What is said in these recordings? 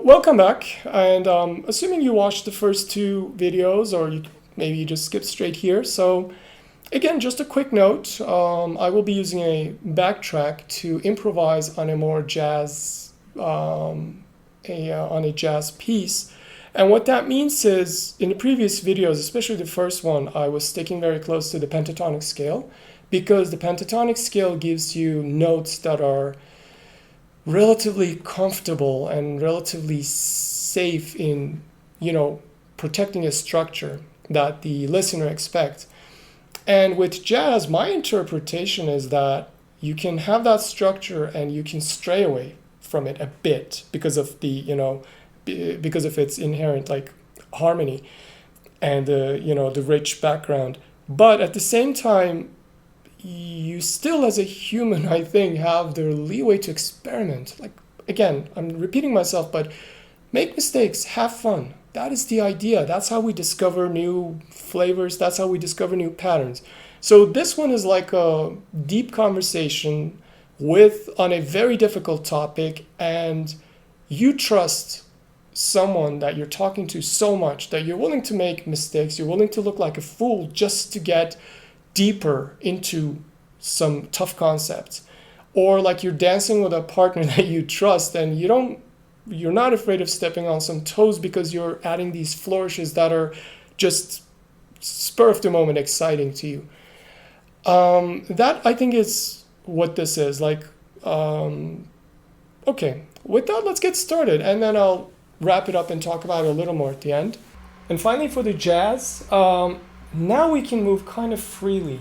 welcome back, and assuming you watched the first two videos, or maybe you just skipped straight here. So again, just a quick note, I will be using a backtrack to improvise on a more jazz, on a jazz piece. And what that means is, in the previous videos, especially the first one, I was sticking very close to the pentatonic scale, because the pentatonic scale gives you notes that are relatively comfortable and relatively safe in, protecting a structure that the listener expects. And with jazz, my interpretation is that you can have that structure and you can stray away from it a bit because of because of its inherent harmony and the rich background. But at the same time, you still, as a human, I think, have the leeway to experiment. Again, I'm repeating myself, but make mistakes, have fun. That is the idea. That's how we discover new flavors. That's how we discover new patterns. So this one is like a deep conversation on a very difficult topic, and you trust someone that you're talking to so much that you're willing to make mistakes. You're willing to look like a fool just to get deeper into some tough concepts. Or like you're dancing with a partner that you trust, and you're not afraid of stepping on some toes because you're adding these flourishes that are just spur of the moment exciting to you. That, I think, is what this is. Okay, with that, let's get started, and then I'll wrap it up and talk about it a little more at the end. And finally, for the jazz, now we can move kind of freely.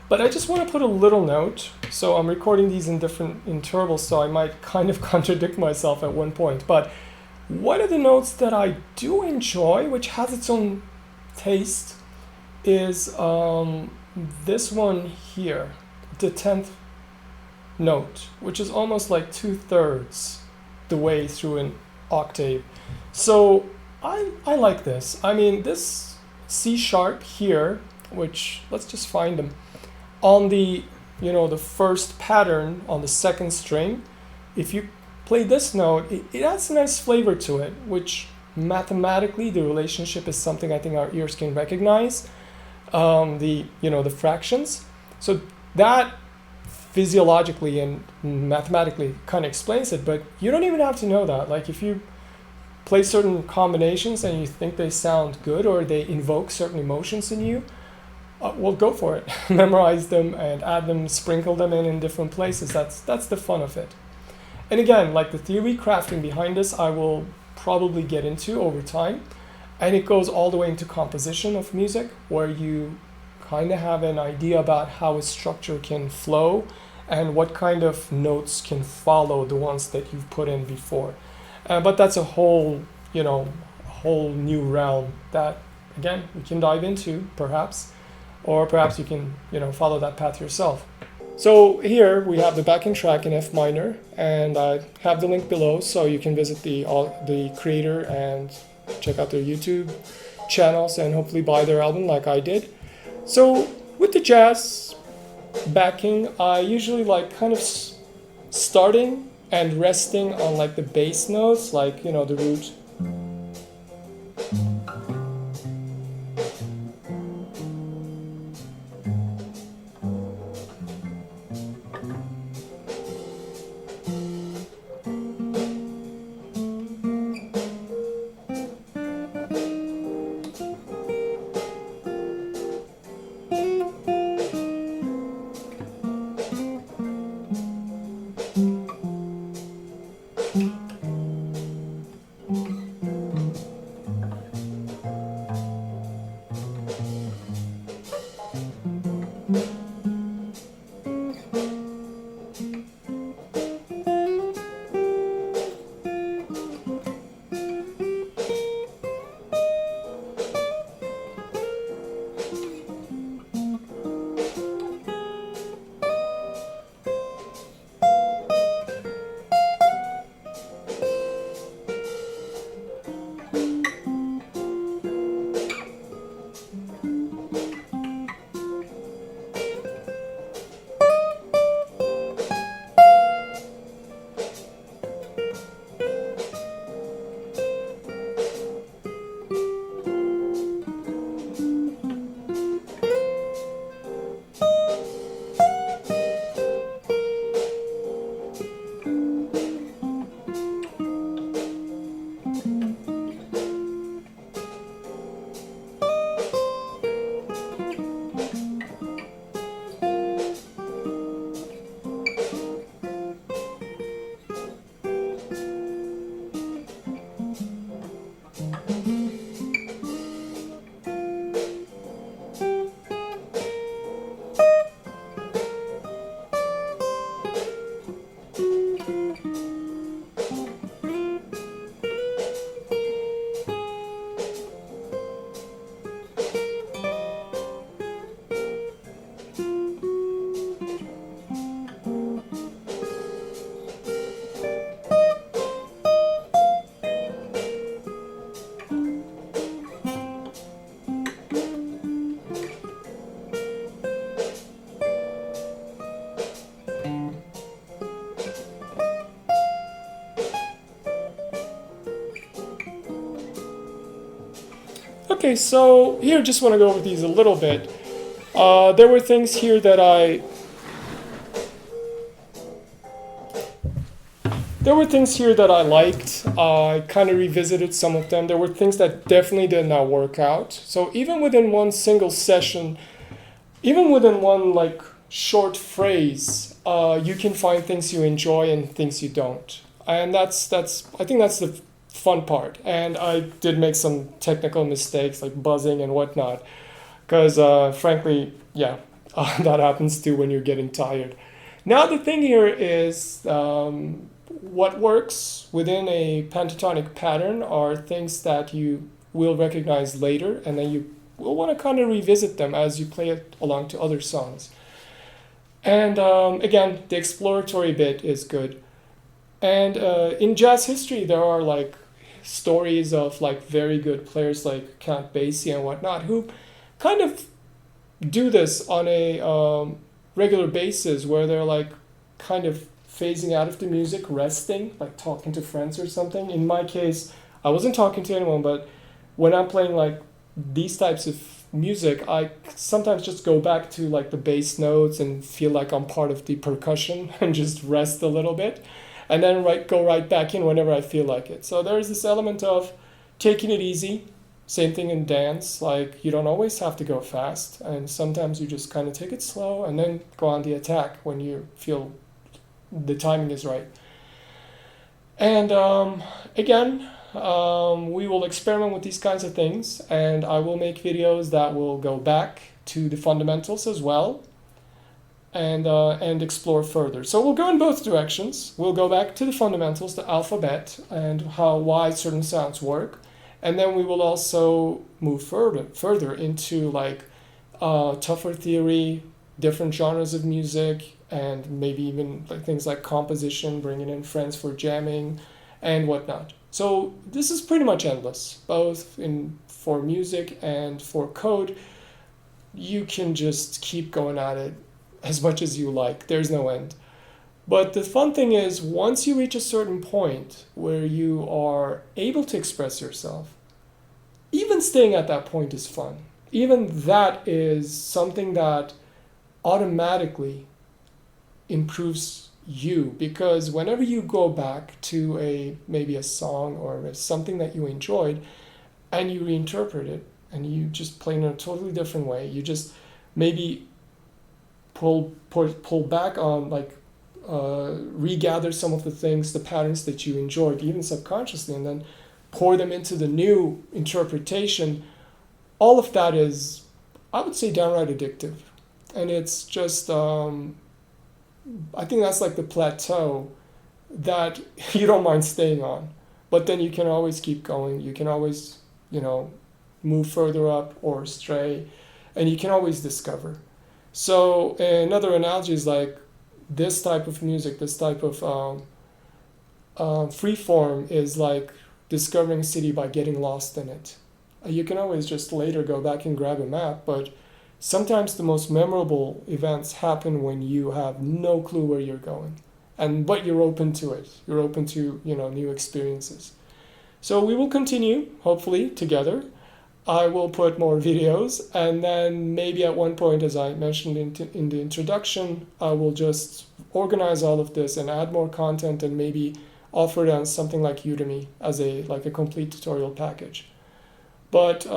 But I just want to put a little note. So I'm recording these in different intervals, so I might kind of contradict myself at one point. But one of the notes that I do enjoy, which has its own taste, is this one here, the 10th note, which is almost like 2/3 the way through an octave. So I like this. I mean, this C sharp here, which, let's just find them, on the the first pattern on the second string, if you play this note, it adds a nice flavor to it, which mathematically the relationship is something I think our ears can recognize, the fractions. So that physiologically and mathematically kind of explains it, but you don't even have to know that. Like, if you play certain combinations and you think they sound good or they invoke certain emotions in you, well, go for it. Memorize them and add them, sprinkle them in different places. That's the fun of it. And again, like the theory crafting behind this, I will probably get into over time. And it goes all the way into composition of music, where you kind of have an idea about how a structure can flow and what kind of notes can follow the ones that you've put in before. But that's a whole new realm that, again, we can dive into, perhaps. Or perhaps you can, follow that path yourself. So here we have the backing track in F minor, and I have the link below, so you can visit the creator and check out their YouTube channels and hopefully buy their album like I did. So with the jazz backing, I usually kind of starting and resting on the bass notes, the root. Okay, so here, just want to go over these a little bit. There were things here that liked. I kind of revisited some of them. There were things that definitely did not work out. So even within one single session, even within one like short phrase, you can find things you enjoy and things you don't. And that's I think that's the fun part. And I did make some technical mistakes like buzzing and whatnot, because frankly, yeah, that happens too when you're getting tired. Now the thing here is, what works within a pentatonic pattern are things that you will recognize later, and then you will want to kind of revisit them as you play it along to other songs. And again, the exploratory bit is good. And in jazz history, there are like stories of like very good players like Count Basie and whatnot who kind of do this on a regular basis, where they're like kind of phasing out of the music, resting, like talking to friends or something. In my case, I wasn't talking to anyone, but when I'm playing like these types of music, I sometimes just go back to like the bass notes and feel like I'm part of the percussion and just rest a little bit, and then go right back in whenever I feel like it. So there's this element of taking it easy. Same thing in dance, like you don't always have to go fast, and sometimes you just kind of take it slow and then go on the attack when you feel the timing is right. And again, we will experiment with these kinds of things, and I will make videos that will go back to the fundamentals as well, and explore further. So we'll go in both directions. We'll go back to the fundamentals, the alphabet, and why certain sounds work. And then we will also move further into like tougher theory, different genres of music, and maybe even like things like composition, bringing in friends for jamming and whatnot. So this is pretty much endless, both for music and for code. You can just keep going at it as much as you like. There's no end. But the fun thing is, once you reach a certain point where you are able to express yourself, even staying at that point is fun. Even that is something that automatically improves you, because whenever you go back to maybe a song or something that you enjoyed and you reinterpret it and you just play in a totally different way, you just maybe pull back on like regather some of the things, the patterns that you enjoyed, even subconsciously, and then pour them into the new interpretation. All of that is, I would say, downright addictive. And it's just, I think that's like the plateau that you don't mind staying on. But then you can always keep going. You can always, move further up or stray, and you can always discover. So another analogy is like this type of music, this type of free form is like discovering a city by getting lost in it. You can always just later go back and grab a map, but sometimes the most memorable events happen when you have no clue where you're going, but you're open to it. You're open to new experiences. So we will continue, hopefully, together. I will put more videos, and then maybe at one point, as I mentioned in the introduction, I will just organize all of this and add more content and maybe offer it on something like Udemy as a complete tutorial package. But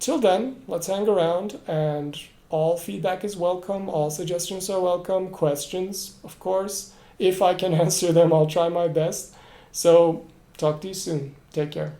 till then, let's hang around, and all feedback is welcome, all suggestions are welcome, questions, of course. If I can answer them, I'll try my best. So talk to you soon. Take care.